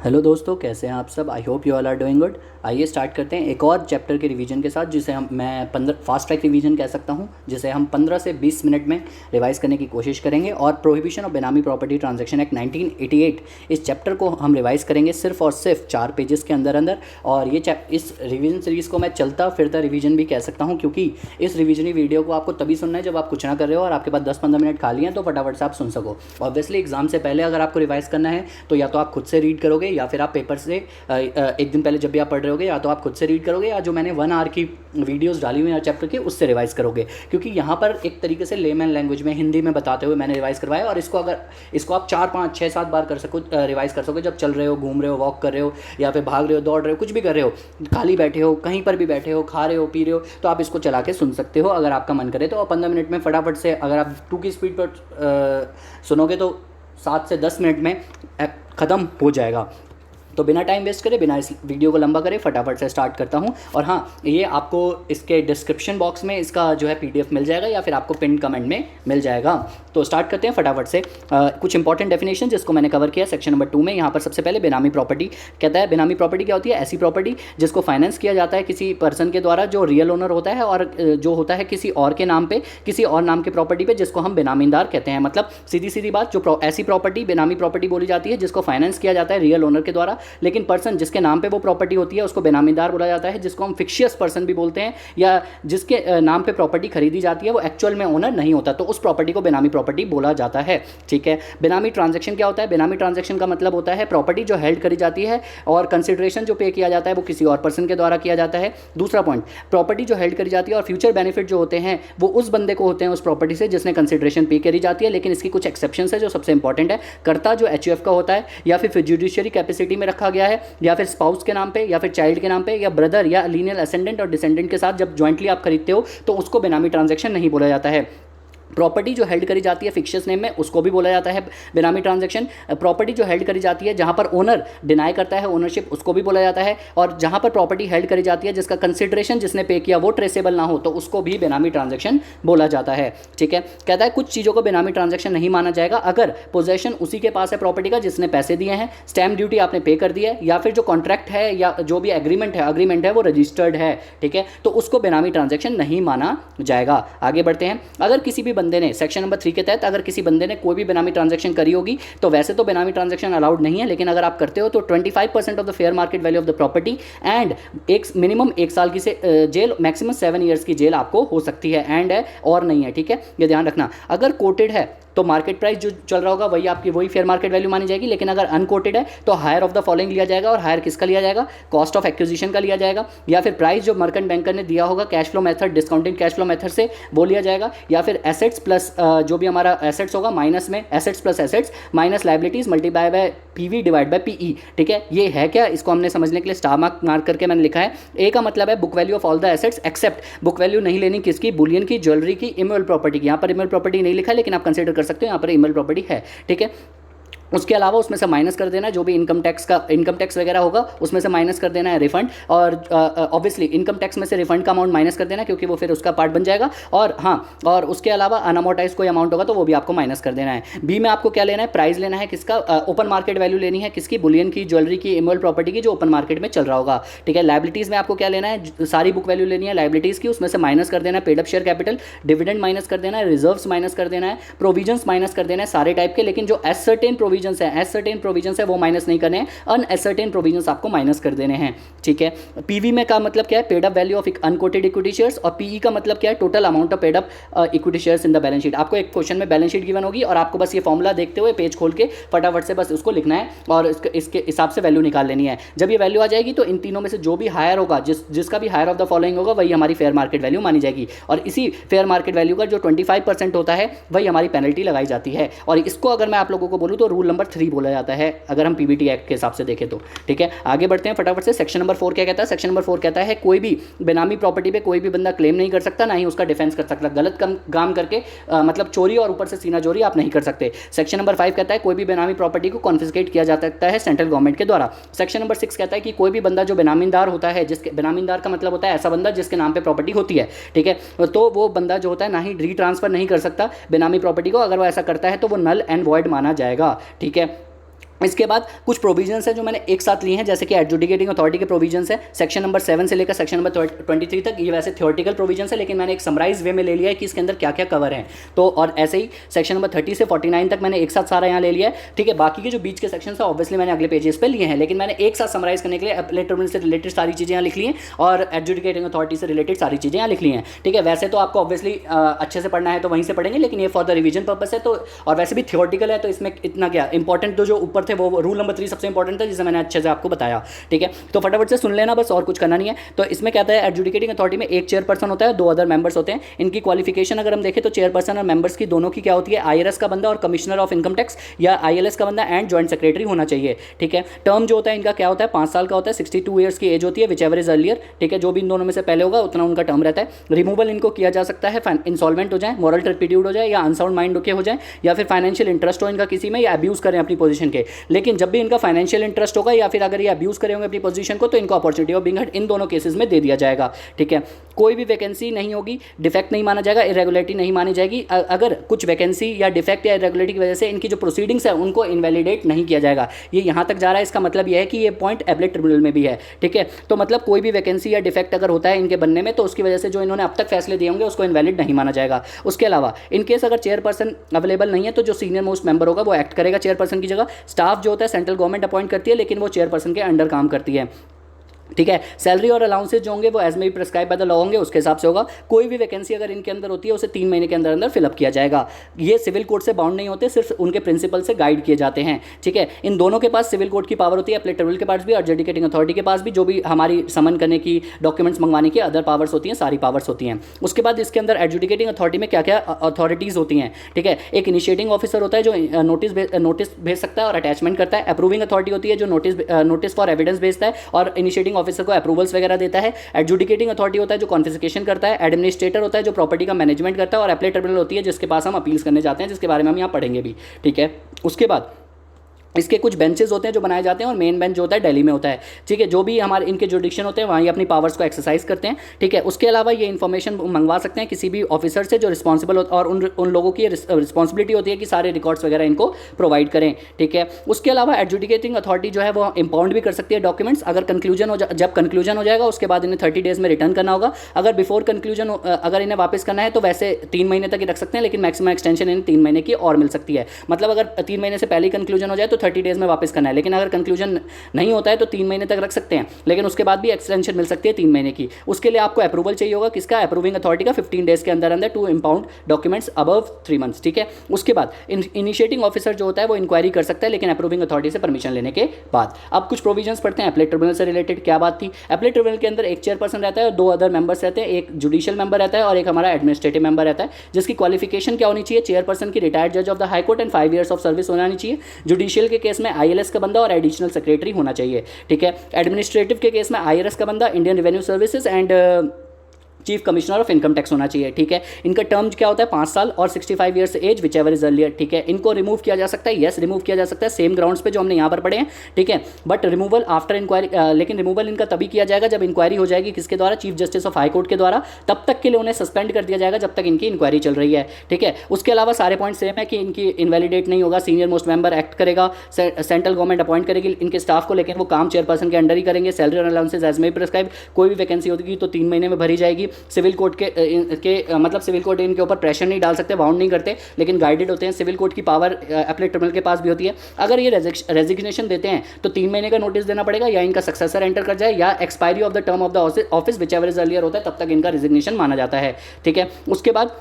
Hello दोस्तों, कैसे हैं आप सब। I hope you all are doing good. आइए स्टार्ट करते हैं एक और चैप्टर के रिवीजन के साथ, जिसे मैं 15 फास्ट ट्रैक रिवीजन कह सकता हूं, जिसे हम 15 से 20 मिनट में रिवाइज करने की कोशिश करेंगे। और प्रोहिबिशन ऑफ बेनामी प्रॉपर्टी ट्रांजैक्शन एक्ट 1988, इस चैप्टर को हम रिवाइज करेंगे सिर्फ और सिर्फ 4 पेजेस के अंदर अंदर। और ये इस रिवीजन सीरीज़ को मैं चलता फिरता रिवीजन भी कह सकता हूँ, क्योंकि इस रिवीजन वीडियो को आपको तभी सुनना है जब आप कुछ ना कर रहे हो और आपके पास 10-15 मिनट खाली हैं, तो फटाफट से आप सुन सको। ऑब्वियसली एग्जाम से पहले अगर आपको रिवाइज करना है तो या तो आप खुद से रीड करोगे, या फिर आप पेपर से एक दिन पहले जब भी आप पढ़ रहे होगे, या तो आप खुद से रीड करोगे, या जो मैंने 1 आवर की वीडियोस डाली हुई हैं चैप्टर की, उससे रिवाइज करोगे। क्योंकि यहाँ पर एक तरीके से लेमैन लैंग्वेज में हिंदी में बताते हुए मैंने रिवाइज करवाया। और इसको आप 4-5-6-7 बार कर सको, रिवाइज कर सकोगे, जब चल रहे हो, घूम रहे हो, वॉक कर रहे हो, या फिर भाग रहे हो, दौड़ रहे हो, कुछ भी कर रहे हो, खाली बैठे हो, कहीं पर भी बैठे हो, खा रहे हो, पी रहे हो, तो आप इसको चला के सुन सकते हो अगर आपका मन करे तो। 15 मिनट में फटाफट से, अगर आप 2 की स्पीड पर सुनोगे तो 7 से 10 मिनट में ख़त्म हो जाएगा। तो बिना टाइम वेस्ट करे, बिना इस वीडियो को लंबा करे, फटाफट से स्टार्ट करता हूं। और हाँ, ये आपको इसके डिस्क्रिप्शन बॉक्स में इसका जो है PDF मिल जाएगा, या फिर आपको पिन कमेंट में मिल जाएगा। तो स्टार्ट करते हैं फटाफट से। कुछ इंपॉर्टेंट डेफिनेशन जिसको मैंने कवर किया सेक्शन नंबर 2 में। यहाँ पर सबसे पहले बेनामी प्रॉपर्टी कहता है। बेनामी प्रॉपर्टी क्या होती है? ऐसी प्रॉपर्टी जिसको फाइनेंस किया जाता है किसी पर्सन के द्वारा जो रियल ओनर होता है, और जो होता है किसी और के नाम पे, किसी और नाम के प्रॉपर्टी पे, जिसको हम बेनामीदार कहते हैं। मतलब सीधी सीधी बात, जो ऐसी प्रॉपर्टी बेनामी प्रॉपर्टी बोली जाती है जिसको फाइनेंस किया जाता है रियल ओनर के द्वारा, लेकिन पर्सन जिसके नाम पे वो प्रॉपर्टी होती है उसको बेनामीदार बोला जाता है, जिसको हम फिक्शियस पर्सन भी बोलते हैं, या जिसके नाम पे प्रॉपर्टी खरीदी जाती है वो एक्चुअल में ओनर नहीं होता, तो उस प्रॉपर्टी को बेनामी प्रॉपर्टी बोला जाता है। ठीक है। बेनामी ट्रांजैक्शन क्या होता है? बेनामी ट्रांजैक्शन का मतलब होता है प्रॉपर्टी जो हेल्ड करी जाती है और कंसिडरेशन जो पे किया जाता है वो किसी और पर्सन के द्वारा किया जाता है। दूसरा पॉइंट, प्रॉपर्टी जो हेल्ड करी जाती है और फ्यूचर बेनिफिट जो होते हैं वो उस बंदे को होते हैं उस प्रॉपर्टी से जिसने कंसिडरेशन पे करी जाती है। लेकिन इसकी कुछ एक्सेप्शन है जो सबसे इंपॉर्टेंट है। कर्ता जो HUF का होता है, या फिर फिड्यूशियरी कैपेसिटी में रखा गया है, या फिर स्पाउस के नाम पे, या फिर चाइल्ड के नाम पे, या ब्रदर या लीनियल असेंडेंट और डिसेंडेंट के साथ जब ज्वाइंटली आप खरीदते हो तो उसको बेनामी ट्रांजैक्शन नहीं बोला जाता है। प्रॉपर्टी जो हेल्ड करी जाती है फिक्शियस नेम में, उसको भी बोला जाता है बेनामी ट्रांजैक्शन। प्रॉपर्टी जो हेल्ड करी जाती है जहां पर ओनर डिनाई करता है ओनरशिप, उसको भी बोला जाता है। और जहां पर प्रॉपर्टी हेल्ड करी जाती है जिसका कंसिडरेशन जिसने पे किया वो ट्रेसेबल ना हो, तो उसको भी बेनामी ट्रांजैक्शन बोला जाता है। ठीक है। कहता है कुछ चीज़ों को बेनामी ट्रांजैक्शन नहीं माना जाएगा अगर पोजेशन उसी के पास है प्रॉपर्टी का जिसने पैसे दिए हैं, स्टैम्प ड्यूटी आपने पे कर दी है, या फिर जो कॉन्ट्रैक्ट है या जो भी अग्रीमेंट है वो रजिस्टर्ड है। ठीक है। तो उसको बेनामी ट्रांजैक्शन नहीं माना जाएगा। आगे बढ़ते हैं। अगर किसी भी बंदे ने सेक्शन नंबर 3 के तहत अगर किसी बंदे ने कोई भी बेनामी ट्रांजैक्शन करी होगी, तो वैसे तो बेनामी ट्रांजैक्शन अलाउड नहीं है, लेकिन अगर आप करते हो तो 25% of the fair market value of the property and एक मिनिमम 1 साल की जेल, मैक्सिमम 7 ईयर्स की जेल आपको हो सकती है। एंड है और नहीं है। ठीक है, ये ध्यान रखना। अगर कोटेड है तो मार्केट प्राइस जो चल रहा होगा वही फेयर मार्केट वैल्यू मानी जाएगी, लेकिन अगर अनकोटेड है तो हायर ऑफ द फॉलोइंग लिया जाएगा। और हायर किसका लिया जाएगा? कॉस्ट ऑफ एक्विजिशन का लिया जाएगा, या फिर प्राइस जो मर्केंट बैंकर ने दिया होगा cash flow method, discounted cash flow method से, वो लिया जाएगा। या फिर एसेट्स प्लस जो भी हमारा एसेट्स होगा माइनस में assets plus assets minus liabilities multiply by PV divide by PE। ठीक है, ये है क्या? इसको हमने समझने के लिए स्टार मार्क करके मैंने लिखा है। ए का मतलब है book value of all the assets except, book value नहीं लेनी किसकी? बुलियन की, ज्वेलरी की, इमूवेबल प्रॉपर्टी की। यहाँ पर इमूवेबल प्रॉपर्टी नहीं लिखा है, लेकिन आप कंसिडर कर सकते हो, यहाँ पर इमूवेबल प्रॉपर्टी है। ठीक है। उसके अलावा उसमें से माइनस कर देना है जो भी इनकम टैक्स वगैरह होगा, उसमें से माइनस कर देना है रिफंड। और ऑब्वियसली इनकम टैक्स में से रिफंड का अमाउंट माइनस कर देना है, क्योंकि वो फिर उसका पार्ट बन जाएगा। और हाँ, और उसके अलावा अनअमोर्टाइज कोई अमाउंट होगा तो वो भी आपको माइनस कर देना है। बी में आपको क्या लेना है? प्राइस लेना है किसका? ओपन मार्केट वैल्यू लेनी है किसकी? बुलियन की, ज्वेलरी की, इमूवेबल प्रॉपर्टी की, जो ओपन मार्केट में चल रहा होगा। ठीक है। लाइबिलिटीज में आपको क्या लेना है? सारी बुक वैल्यू लेनी है लाइबिलिटीज की, उसमें से माइनस कर देना है paid up share capital, dividend minus कर देना है, रिजर्व्स माइनस कर देना है, प्रोविजंस माइनस कर देना है सारे टाइप के। लेकिन जो एसर्टेन प्रोविजंस है वो माइनस नहीं करने हैं, अनएसर्टेन प्रोविजंस आपको माइनस कर देने हैं। ठीक है। पीवी में का मतलब क्या है? Paid up value of unquoted equity shares. और पीई का मतलब क्या है? Total amount of paid up equity shares in the balance sheet. आपको एक क्वेश्चन में बैलेंस शीट गिवन होगी और आपको बस ये फॉर्मूला देखते हुए पेज खोल के फटाफट से बस उसको लिखना है और इसके हिसाब से वैल्यू निकाल लेनी है। जब ये वैल्यू आ जाएगी तो इन तीनों में से जो भी हायर होगा, जिसका भी हायर ऑफ द फॉलोइंग होगा, वही हमारी फेयर मार्केट वैल्यू मानी जाएगी। और इसी फेयर मार्केट वैल्यू का जो 25% होता है वही हमारी पेनल्टी लगाई जाती है। और इसको अगर मैं आप लोगों को बोलूँ तो रूल नंबर 3 बोला जाता है, अगर हम PBT एक्ट के हिसाब से देखें तो। ठीक है। आगे बढ़ते हैं फटाफट से। सेक्शन नंबर 4 क्या कहता है? सेक्शन नंबर 4 कहता है कोई भी बेनामी प्रॉपर्टी पे कोई भी बंदा क्लेम नहीं कर सकता, ना ही उसका डिफेंस कर सकता। गलत काम करके मतलब चोरी और ऊपर से सीना चोरी आप नहीं कर सकते। सेक्शन नंबर 5 कहता है कोई भी बेनामी प्रॉपर्टी को कॉन्फिस्केट किया जा सकता है सेंट्रल गवर्नमेंट के द्वारा। सेक्शन नंबर 6 कहता है कि कोई भी बंदा जो बेनामीदार होता है, जिसके बेनामीदार का मतलब होता है ऐसा बंदा जिसके नाम पे प्रॉपर्टी होती है। ठीक है। तो वो बंदा जो होता है ना ही रीट्रांसफर नहीं कर सकता बेनामी प्रॉपर्टी को। अगर वो ऐसा करता है तो वो नल एंड वॉइड माना जाएगा। ठीक है। इसके बाद कुछ प्रोविजंस हैं जो मैंने एक साथ लिए हैं, जैसे कि एडजुडिकेटिंग अथॉरिटी के प्रोविजंस है सेक्शन नंबर 7 से लेकर सेक्शन नंबर 23 तक। ये वैसे थ्योरेटिकल प्रोविजंस है, लेकिन मैंने एक समराइज वे में ले लिया है कि इसके अंदर क्या क्या कवर है। तो और ऐसे ही सेक्शन नंबर 30 से 49 तक मैंने एक साथ सारा यहाँ ले लिया है, ठीक है। बाकी के जो बीच के सेक्शन है ऑब्वियसली मैंने अगले पेजेस पे लिए हैं, लेकिन मैंने एक साथ समराइज करने के लिए अपीलेट ट्रिब्यूनल से रिलेटेड सारी चीज़ें यहाँ लिख ली हैं और एडजुडिकेटिंग अथॉरिटी से रिलेटेड सारी चीज़ें यहाँ लिख ली हैं, ठीक है। वैसे तो आपको ऑब्वियसली अच्छे से पढ़ना है तो वहीं से पढ़ेंगे, लेकिन ये फॉर द रिवीजन पर्पस है। तो और वैसे भी थियोरटिकल है, तो इसमें इतना क्या इंपॉर्टेंट तो जो ऊपर थे वो रूल नंबर 3 सबसे इंपॉर्टेंट था, जिसे मैंने अच्छे से आपको बताया, ठीक है। तो फटाफट से सुन लेना बस, और कुछ करना नहीं है। तो इसमें कहता है एडजुडिकेटिंग अथॉरिटी में एक चेयरपर्सन होता है, 2 अदर मेंबर्स होते हैं। इनकी क्वालिफिकेशन अगर हम देखें तो चेयरपर्सन और मेंबर्स की दोनों की क्या होती है, आईआरएस का बंदा और कमिश्नर ऑफ इनकम टैक्स या आईएलएस का बंदा एंड जॉइंट सेक्रेटरी होना चाहिए, ठीक है। टर्म जो होता है इनका क्या होता है, 5 साल का होता है, 62 ईयर्स की एज होती है, विच एवर इज अर्लियर, ठीक है। जो भी इन दोनों में से पहले होगा उतना उनका टर्म रहता है। रिमूवल इनको किया जा सकता है, इंसॉल्वेंट हो जाए, मॉरल टर्पिट्यूड हो जाए, या अनसाउंड माइंड के हो जाए, या फिर फाइनेंशियल इंटरेस्ट हो इनका किसी में, या अब्यूज करें अपनी पोजीशन के। लेकिन जब भी इनका फाइनेंशियल इंटरेस्ट होगा या फिर अगर ये अब्यूज करे होंगे अपनी पोजीशन को, तो इनको opportunity of being heard in दोनों केसेस में दे दिया जाएगा, ठीक है। कोई भी वैकेंसी नहीं होगी, डिफेक्ट नहीं माना जाएगा, इरेगुलरिटी नहीं मानी जाएगी। अगर कुछ वैकेंसी या डिफेक्ट या इरेगुलरिटी की वजह से इनकी जो प्रोसीडिंग्स है उनको इनवैलिडेट नहीं किया जाएगा। ये यहाँ तक जा रहा है, इसका मतलब यह है कि ये पॉइंट एपलेट ट्रिब्यूनल में भी है, ठीक है। तो मतलब कोई भी वैकेंसी या डिफेक्ट अगर होता है इनके बनने में, तो उसकी वजह से जो इन्होंने अब तक फैसले दिए होंगे उसको इनवैलिड नहीं माना जाएगा। उसके अलावा इनकेस अगर चेयरपर्सन अवेलेबल नहीं है तो जो सीनियर मोस्ट मेंबर होगा वो एक्ट करेगा चेयरपर्सन की जगह। स्टाफ जो होता है सेंट्रल गवर्नमेंट अपॉइंट करती है, लेकिन वो चेयरपर्सन के अंडर काम करती है, ठीक है। सैलरी और अलाउंसेज जो होंगे वो एज में भी प्रिस्क्राइब बाय द लॉ होंगे, उसके हिसाब से होगा। कोई भी वैकेंसी अगर इनके अंदर होती है उसे 3 महीने के अंदर अंदर फिलअप किया जाएगा। ये सिविल कोड से बाउंड नहीं होते, सिर्फ उनके प्रिंसिपल से गाइड किए जाते हैं, ठीक है। इन दोनों के पास सिविल कोड की पावर होती है, अपीलेट ट्रिब्यूनल के पास भी और एडजुडिकेटिंग अथॉरिटी के पास भी, जो भी हमारी समन करने की, डॉक्यूमेंट्स मंगवाने की अदर पावर्स होती हैं, सारी पावर्स होती हैं। उसके बाद इसके अंदर एडजुडिकेटिंग अथॉरिटी में क्या क्या अथॉरिटीज़ होती हैं, ठीक है। एक इनिशिएटिंग ऑफिसर होता है जो नोटिस भेज सकता है और अटैचमेंट करता है। अप्रूविंग अथॉरिटी होती है जो नोटिस फॉर एविडेंस भेजता है और इनिशिएटिंग ऑफिसर को अप्रूवल्स वगैरह देता है। एडजुडिकेटिंग अथॉरिटी होता है जो कॉन्फिस्केशन करता है। एडमिनिस्ट्रेटर होता है जो प्रॉपर्टी का मैनेजमेंट करता है। और अपीलेट ट्रिब्यूनल होती है जिसके पास हम अपील्स करने जाते हैं, जिसके बारे में हम यहाँ पढ़ेंगे भी, ठीक है। उसके बाद इसके कुछ बेंचेस होते हैं जो बनाए जाते हैं और मेन बेंच जो होता है दिल्ली में होता है, ठीक है। जो भी हमारे इनके जुडिक्शन होते हैं वहाँ ये अपनी पावर्स को एक्सरसाइज करते हैं, ठीक है। उसके अलावा ये इन्फॉर्मेशन मंगवा सकते हैं किसी भी ऑफिसर से जो रिस्पॉन्सिबल होता है, और उन लोगों की रिस्पॉन्सिबिलिटी होती है कि सारे रिकॉर्ड्स वगैरह इनको प्रोवाइड करें, ठीक है। उसके अलावा एडजुडिकेटिंग अथॉरिटी जो है वो इंपाउंड भी कर सकती है डॉक्यूमेंट्स। अगर कंक्लूजन हो जब कंक्लूजन हो जाएगा उसके बाद इन्हें 30 डेज में रिटर्न करना होगा। अगर बिफोर कंक्लूजन अगर इन्हें वापस करना है तो वैसे 3 महीने तक ही रख सकते हैं, लेकिन मैक्सिमम एक्सटेंशन इन्हें 3 महीने की और मिल सकती है। मतलब अगर 3 महीने से पहले कंक्लूजन हो जाए तो 30 डेज में वापस करना है, लेकिन अगर कंक्लूजन नहीं होता है तो 3 महीने तक रख सकते हैं, लेकिन उसके बाद भी एक्सटेंशन मिल सकती है 3 महीने की। उसके लिए आपको अप्रूवल चाहिए होगा किसका, अप्रूविंग अथॉरिटी का 15 डेज के अंदर अंदर to impound documents above 3 months, ठीक है। उसके बाद इनिशिएटिंग ऑफिसर जो होता है वो इंक्वायरी कर सकता है, लेकिन अप्रूविंग अथॉरिटी से परमिशन लेने के बाद। अब कुछ प्रोविजंस पढ़ते हैं अपीलेट ट्रिब्यूनल से रिलेटेड। क्या बात थी, अपीलेट ट्रिब्यूनल के अंदर एक चेयरपर्सन रहता है और 2 अदर मेंबर्स रहते हैं। एक जुडिशियल मेंबर रहता है और एक हमारा एडमिनिस्ट्रेटिव मेंबर रहता है, जिसकी क्वालिफिकेशन क्या होनी चाहिए, चेयरपर्सन की रिटायर्ड जज of the high court and 5 years of service होनी चाहिए। जुडिशियल के केस में आईएलएस का बंदा और एडिशनल सेक्रेटरी होना चाहिए, ठीक है। एडमिनिस्ट्रेटिव के केस में आईआरएस का बंदा, Indian revenue services and chief commissioner of income tax होना चाहिए, ठीक है। इनका टर्म क्या होता है 5 साल और 65 years age whichever is earlier, ठीक है। इनको रिमूव किया जा सकता है, यस रिमूव किया जा सकता है सेम ग्राउंड्स पे जो हमने यहाँ पर पढ़े हैं, ठीक है। बट रिमूवल आफ्टर इंक्वायरी, लेकिन रिमूवल इनका तभी किया जाएगा जब इंक्वायरी हो जाएगी किसके द्वारा, chief justice of high court के द्वारा। तब तक के लिए उन्हें सस्पेंड कर दिया जाएगा जब तक इनकी इंक्वायरी चल रही है, ठीक है। उसके अलावा सारे पॉइंट सेम है कि इनकी इनवैलिडेट नहीं होगा, सीनियर मोस्ट मेंबर एक्ट करेगा, सेंट्रल गवर्नमेंट अपॉइंट करेगी इनके स्टाफ को, लेकिन वो काम चेयरपर्सन के अंडर ही करेंगे। सैलरी और अलाउंसेज एज में प्रिस्क्राइब। कोई भी वैकेंसी होगी तो 3 महीने में भरी जाएगी। सिविल कोर्ट मतलब सिविल कोर्ट इनके ऊपर प्रेशर नहीं डाल सकते, बाउंड नहीं करते, लेकिन गाइडेड होते हैं। सिविल कोर्ट की पावर अपीलेट ट्रिब्यूनल के पास भी होती है। अगर ये रेजिग्नेशन देते हैं तो 3 महीने का नोटिस देना पड़ेगा, या इनका सक्सेसर एंटर कर जाए, या expiry of the term of the office which ever is earlier होता है, तब तक इनका रेजिग्नेशन माना जाता है, ठीक है। उसके बाद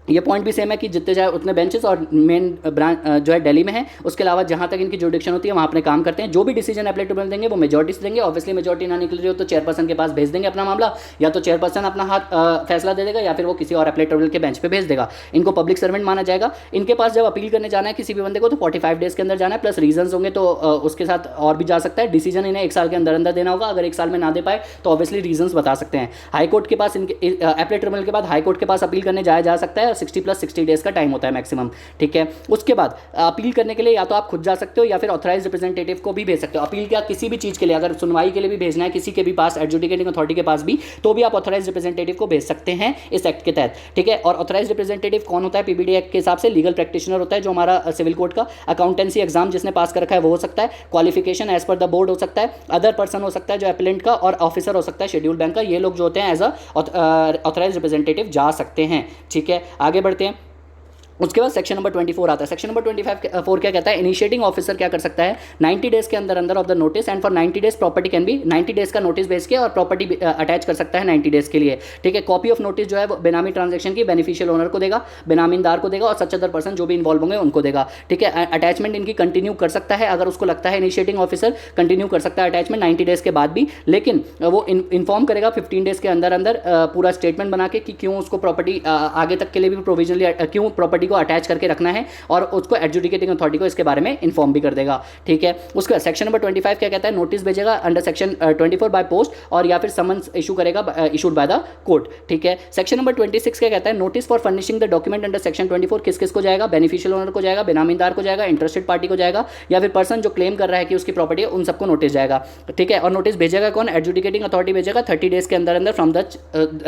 ये पॉइंट भी सेम है कि जितने जाए उतने बेंचेस और मेन ब्रांच जो है दिल्ली में है। उसके अलावा जहाँ तक इनकी जुडिक्शन होती है वहाँ अपने काम करते हैं। जो भी डिसीजन अपीलेट ट्रिब्यूनल देंगे वो मेजॉरिटी से देंगे। ऑब्वियसली मेजॉरिटी ना निकल रही हो तो चेयरपर्सन के पास भेज देंगे अपना मामला, या तो चेयरपर्सन अपना हाथ फैसला दे देगा, या फिर वो किसी और अपीलेट ट्रिब्यूनल के बेंच पे भेज देगा। इनको पब्लिक सर्वेंट माना जाएगा। इनके पास जब अपील करने जाना है किसी भी बंदे को तो 45 डेज के अंदर जाना है, प्लस रीजंस होंगे तो उसके साथ और भी जा सकता है। डिसीजन इन्हें 1 साल के अंदर अंदर देना होगा। अगर 1 साल में ना दे पाए तो ऑब्वियसली रीजंस बता सकते हैं। हाई कोर्ट के पास इनके अपीलेट ट्रिब्यूनल के बाद हाई कोर्ट के पास अपील करने जाया जा सकता है। 60+60 डेज़ का टाइम होता है मैक्सिमम, ठीक है। उसके बाद अपील करने के लिए या तो आप खुद जा सकते हो या फिर ऑथराइज रिप्रेजेंटेटिव को भी भेज सकते हो। अपील क्या, किसी भी चीज़ के लिए, अगर सुनवाई के लिए भी भेजना है किसी के भी पास, एडजुडिकेटिंग अथॉरिटी के पास भी, तो भी आप ऑथराइज रिप्रेजेंटेटिव को भेज सकते हैं इस एक्ट के तहत, ठीक है। और ऑथराइज रिप्रेजेंटेटिव कौन होता है पीबीडी एक्ट के हिसाब से? लीगल प्रैक्टिशनर होता है, जो हमारा सिविल कोड का अकाउंटेंसी एग्जाम जिसने पास कर रखा है वो हो सकता है, qualification as per the board हो सकता है, अदर पर्सन हो सकता है जो एप्लेंट का, और ऑफिसर हो सकता है शेड्यूल बैंक का। ये लोग जो होते हैं एज ऑथराइज रिप्रेजेंटेटिव जा सकते हैं, ठीक है। आगे बढ़ते हैं। उसके बाद सेक्शन नंबर 24 आता है। सेक्शन नंबर 24 क्या कहता है? इनिशिएटिंग ऑफिसर क्या कर सकता है? 90 डेज के अंदर अंदर of the notice and for 90 days property can be, 90 days का नोटिस भेज के और प्रॉपर्टी अटैच कर सकता है 90 डेज के लिए, ठीक है। कॉपी ऑफ नोटिस जो है वो बेनामी ट्रांजेक्शन की बेनिफिशियल ओनर को देगा, बेनामीदार को देगा और सच अदर पर्सन जो भी इन्वॉल्व होंगे उनको देगा, ठीक है। अटैचमेंट इनकी कंटिन्यू कर सकता है अगर उसको लगता है, इनिशिएटिंग ऑफिसर कंटिन्यू कर सकता है अटैचमेंट 90 डेज के बाद भी, लेकिन वो इन्फॉर्म करेगा 15 डेज के अंदर अंदर पूरा स्टेटमेंट बना के कि क्यों उसको प्रॉपर्टी आगे तक के लिए भी प्रोविजनली क्यों प्रॉपर्टी को अटैच करके रखना है, और उसको एडजुडिकेटिंग अथॉरिटी को इसके बारे में इन्फॉर्म भी कर देगा, ठीक है। उसके बाद सेक्शन नंबर 25 क्या कहता है? नोटिस भेजेगा अंडर सेक्शन 24 बाय पोस्ट, और या फिर समन्स इशू करेगा इशूड बाय द कोर्ट, ठीक है। सेक्शन नंबर 26 क्या कहता है? Notice for furnishing the document under section 24 किस किस को जाएगा? बेनिफिशियल ओनर को जाएगा, बेनामीदार को जाएगा, इंटरेस्टेड पार्टी को जाएगा, या फिर पर्सन जो क्लेम कर रहा है कि उसकी प्रॉपर्टी है उन सबको नोटिस जाएगा, ठीक है। और नोटिस भेजेगा कौन? एडजुडिकेटिंग अथॉरिटी भेजेगा 30 डेज के अंदर अंदर फ्रॉम द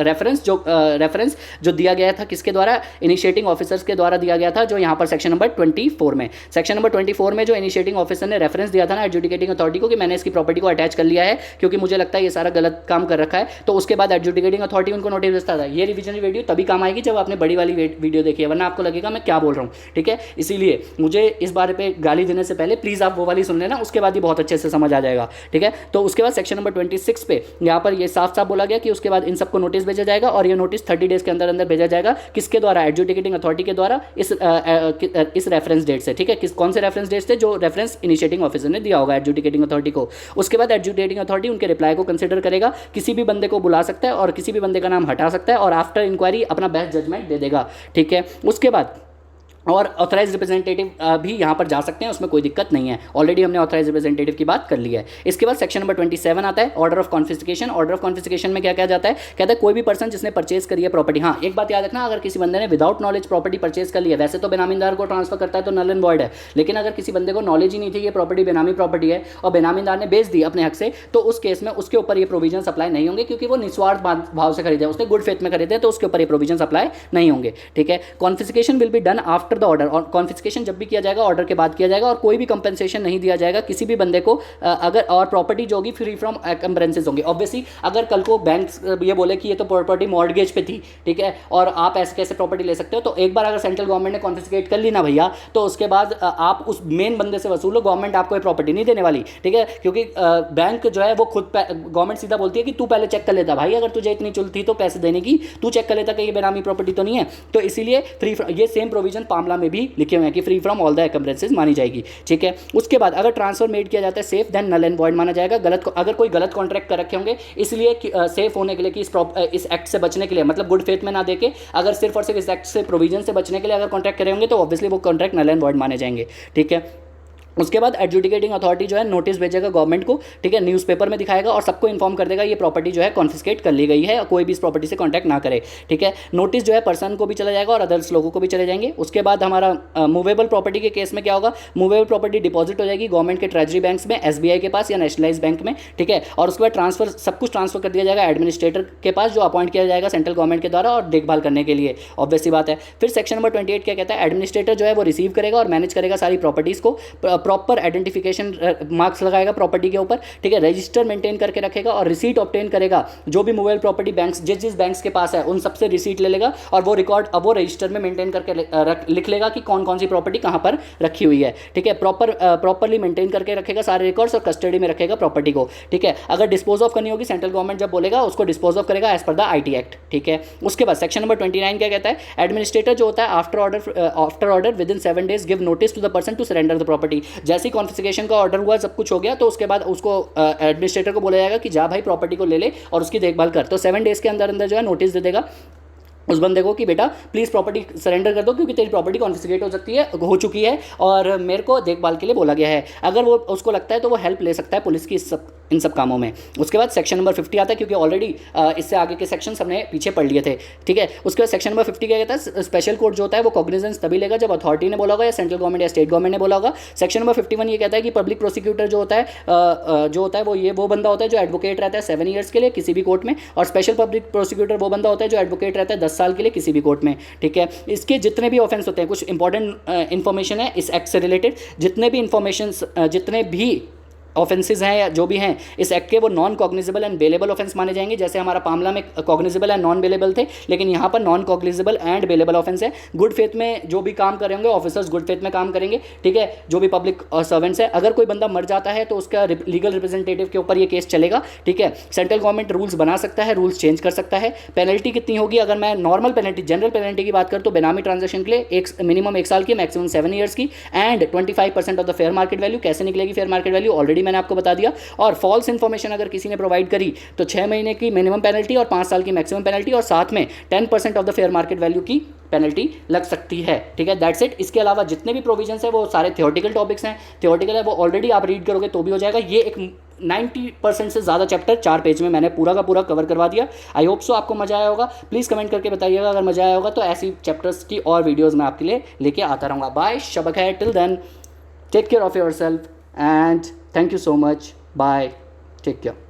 रेफरेंस जो दिया गया था किसके द्वारा? इनिशिएटिंग ऑफिसर्स के द्वारा दिया गया था, जो यहाँ पर सेक्शन नंबर 24 में, सेक्शन नंबर 24 में जो इनिशिएटिंग ऑफिसर ने रेफरेंस दिया था ना एडजुडिकेटिंग अथॉरिटी को कि मैंने इसकी प्रॉपर्टी को अटैच कर लिया है क्योंकि मुझे लगता है ये सारा गलत काम कर रखा है, तो उसके बाद एडजुडिकेटिंग अथॉरिटी उनको नोटिस भेजता था। ये रिविजनरी वीडियो तभी काम आएगी जब आपने बड़ी वाली वीडियो देखी है, वरना आपको लगेगा मैं क्या बोल रहा हूँ, ठीक है। इसीलिए मुझे इस बारे पे गाली देने से पहले प्लीज़ आप वो वाली सुन लेना, उसके बाद ही बहुत अच्छे से समझ आ जाएगा, ठीक है। तो उसके बाद सेक्शन नंबर 26 पे यहाँ पर ये साफ साफ बोला गया कि उसके बाद इन सबको नोटिस भेजा जाएगा, और ये नोटिस 30 डेज के अंदर अंदर भेजा जाएगा किसके द्वारा? एडजुडिकेटिंग अथॉरिटी के द्वारा इस रेफरेंस डेट से, ठीक है। कौन से रेफरेंस डेट से? जो रेफरेंस इनिशिएटिंग ऑफिसर ने दिया होगा एडजुडिकेटिंग अथॉरिटी को। उसके बाद एडजुडिकेटिंग अथॉरिटी उनके रिप्लाई को कंसीडर करेगा, किसी भी बंदे को बुला सकता है और किसी भी बंदे का नाम हटा सकता है, और आफ्टर इंक्वायरी अपना बेस्ट जजमेंट दे देगा, ठीक है। उसके बाद और ऑथराइज रिप्रेजेंटेटिव भी यहाँ पर जा सकते हैं, उसमें कोई दिक्कत नहीं है, ऑलरेडी हमने ऑथराइज रिप्रेजेंटेटिव की बात कर ली है। इसके बाद सेक्शन नंबर 27 आता है, order of confiscation. Order of confiscation में क्या क्या जाता है? कहता है कोई भी पर्सन जिसने परचेज करी है प्रॉपर्टी, हाँ एक बात याद रखना, अगर किसी बंदे ने विदाउट नॉलेज प्रॉपर्टी परचेज कर ली है, वैसे तो बेनामीदार को ट्रांसफर करता है तो नल एंड वॉइड है, लेकिन अगर किसी बंदे को नॉलेज ही नहीं थी ये प्रॉपर्टी बेनामी प्रॉपर्टी है और बेनामीदार ने बेच दी अपने हक से, तो उस केस में उसके ऊपर ये प्रोविजन अप्लाई नहीं होंगे, क्योंकि वो निस्वार्थ भाव से खरीदे, उसने गुड फेथ में खरीदे, तो उसके ऊपर ये प्रोविजन अप्लाई नहीं होंगे, ठीक है। Confiscation will be done after the order, और कॉन्फिस्केशन जब भी किया जाएगा ऑर्डर के बाद किया जाएगा, और कोई भी कंपेंसेशन नहीं दिया जाएगा किसी भी बंदे को अगर, और प्रॉपर्टी जो होगी फ्री फ्रॉम एनकम्बरेंसेस होंगी। ऑब्वियसली अगर कल को बैंक ये बोले कि ये तो प्रॉपर्टी मॉर्गेज पे थी, ठीक है, और आप ऐसे कैसे प्रॉपर्टी ले सकते हो, तो एक बार अगर सेंट्रल गवर्नमेंट ने कॉन्फिस्केट कर ली ना भैया, तो उसके बाद आप उस मेन बंदे से वसूलो, गवर्नमेंट आपको ये प्रॉपर्टी नहीं देने वाली, ठीक है। क्योंकि बैंक जो है वो खुद गवर्नमेंट सीधा बोलती है कि तू पहले चेक कर लेता भाई, अगर तुझे इतनी चुल थी तो पैसे देने की, तू चेक कर लेता कि ये बेनामी प्रॉपर्टी तो नहीं है। तो इसीलिए ये सेम प्रोविजन पामला में भी लिखे हुए हैं कि फ्री फ्रॉम ऑल द एनकम्बरेंसेस मानी जाएगी, ठीक है। उसके बाद अगर ट्रांसफर मेड किया जाता है safe, then null and void माना जाएगा। अगर कोई गलत कॉन्ट्रैक्ट कर रखे होंगे, इसलिए सेफ होने के लिए कि इस एक्ट से बचने के लिए, मतलब गुड फेथ में ना देके, अगर सिर्फ और सिर्फ इस एक्ट से प्रोविजन से बचने के लिए अगर कॉन्ट्रैक्ट करे होंगे, तो ऑब्वियसली वो कॉन्ट्रैक्ट नल एंड वॉइड माने जाएंगे, ठीक है। उसके बाद एडजुडिकेटिंग अथॉरिटी जो है नोटिस भेजेगा गवर्नमेंट को, ठीक है, न्यूज़पेपर में दिखाएगा और सबको इन्फॉर्म कर देगा ये प्रॉपर्टी जो है कॉन्फिस्केट कर ली गई है, कोई भी इस प्रॉपर्टी से कॉन्टैक्ट ना करे, ठीक है। नोटिस जो है पर्सन को भी चला जाएगा और अदर्स लोगों को भी चले जाएंगे। उसके बाद हमारा मूवेबल प्रॉपर्टी के केस में क्या होगा? मूवेबल प्रॉपर्टी डिपॉजिट हो जाएगी गवर्नमेंट के ट्रेजरी बैंक्स में, SBI के पास या नेशनलाइज बैंक में, ठीक है। और उसके बाद ट्रांसफर, सब कुछ ट्रांसफर कर दिया जाएगा एडमिनिस्ट्रेटर के पास, जो अपॉइंट किया जाएगा सेंट्रल गवर्नमेंट के द्वारा और देखभाल करने के लिए, ऑब्वियस सी बात है। फिर सेक्शन नंबर 28 क्या कहता है? एडमिनिस्ट्रेटर जो है वो रिसीव करेगा और मैनेज करेगा सारी प्रॉपर्टीज़ को, प्रॉपर आइडेंटिफिकेशन मार्क्स लगाएगा प्रॉपर्टी के ऊपर, ठीक है, रजिस्टर मेंटेन करके रखेगा और रिसीट ऑब्टेन करेगा। जो भी मूवेबल प्रॉपर्टी बैंक्स जिस बैंक्स के पास है उन सबसे रिसीट ले लेगा और वो रिकॉर्ड अब वो रजिस्टर में मेंटेन करके लिख लेगा कि कौन कौन सी प्रॉपर्टी कहाँ पर रखी हुई है, ठीक है। प्रॉपरली मेंटेन करके रखेगा सारे रिकॉर्ड्स और कस्टडी में रखेगा प्रॉपर्टी को, ठीक है। अगर डिस्पोज ऑफ करनी होगी सेंट्रल गवर्नमेंट जब बोलेगा उसको डिस्पोज ऑफ करेगा as per the IT act, ठीक है। उसके बाद सेक्शन नंबर 29 क्या कहता है? एडमिनिस्ट्रेटर जो होता है after order within 7 days give notice to the person to surrender the property. जैसे ही कॉन्फिस्केशन का ऑर्डर हुआ, सब कुछ हो गया, तो उसके बाद उसको एडमिनिस्ट्रेटर को बोला जाएगा कि जा भाई प्रॉपर्टी को ले ले और उसकी देखभाल कर। तो 7 डेज के अंदर अंदर जो है नोटिस दे देगा उस बंदे को कि बेटा प्लीज़ प्रॉपर्टी सरेंडर कर दो क्योंकि तेरी प्रॉपर्टी कॉन्फिस्केट हो चुकी है और मेरे को देखभाल के लिए बोला गया है। अगर वो उसको लगता है तो वो हेल्प ले सकता है पुलिस की इन सब कामों में। उसके बाद सेक्शन नंबर 50 आता है, क्योंकि ऑलरेडी इससे आगे के सेक्शन हमने पीछे पढ़ लिए थे, ठीक है। उसके बाद सेक्शन नंबर 50 क्या कहता है, स्पेशल कोर्ट जो होता है वो कॉग्निजेंस तभी लेगा जब अथॉरिटी ने बोला होगा या सेंट्रल गवर्नमेंट या स्टेट गवर्नमेंट ने बोला होगा। सेक्शन नंबर 51 ये कहता है कि पब्लिक प्रोसिक्यूटर जो होता है वो बंदा होता है जो एडवोकेट रहता है 7 ईयर्स के लिए किसी भी कोर्ट में, और स्पेशल पब्लिक प्रोसिक्यूटर वो बंदा होता है जो एडवोकेट रहता है 10 साल के लिए किसी भी कोर्ट में, ठीक है। इसके जितने भी ऑफेंस होते हैं, कुछ इंपॉर्टेंट इन्फॉर्मेशन है इस एक्ट से रिलेटेड, जितने भी ऑफेंसेस हैं या जो भी हैं इस एक्ट के, वो non cognizable and bailable offence माने जाएंगे। जैसे हमारा मामला में कॉग्निजेबल एंड नॉन बेलेबल थे, लेकिन यहाँ पर non cognizable and bailable offence है। गुड फेथ में जो भी काम करेंगे ऑफिसर्स गुड फेथ में काम करेंगे, ठीक है, जो भी पब्लिक सर्वेंट्स है। अगर कोई बंदा मर जाता है तो उसका लीगल रिप्रेजेंटेटिव के ऊपर ये केस चलेगा, ठीक है। सेंट्रल गवर्नमेंट रूल्स बना सकता है, रूल्स चेंज कर सकता है। पेनल्टी कितनी होगी, अगर मैं नॉर्मल पेनल्टी जनरल पेनल्टी की बात करूँ तो बेनामी ट्रांजेक्शन के लिए मिनिमम 1 साल की, मैक्सिमम 7 ईयर्स की, and 25% of the fair market value. कैसे निकलेगी फेयर मार्केट वैल्यू, ऑलरेडी मैंने आपको बता दिया। और फॉल्स इन्फॉर्मेशन अगर किसी ने प्रोवाइड करी तो 6 महीने की मिनिमम पेनल्टी और 5 साल की मैक्सिमम पेनल्टी, और साथ में 10% of the fair market value की पेनल्टी लग सकती है, ठीक है। That's it. इसके अलावा जितने भी प्रोविजंस है वो सारे थियोरेटिकल टॉपिक्स हैं, थियोरेटिकल है, वो ऑलरेडी आप रीड करोगे तो भी हो जाएगा। ये एक 90% से ज़्यादा चैप्टर 4 पेज में मैंने पूरा का पूरा कवर करवा दिया। आई होप सो आपको मजा आया होगा। प्लीज़ कमेंट करके बताइएगा अगर मजा आया होगा, तो ऐसी चैप्टर्स की और वीडियोज़ मैं आपके लिए लेके आता रहूँगा। बाय, शब खैर, till then take care of yourself and thank you so much. Bye, take care.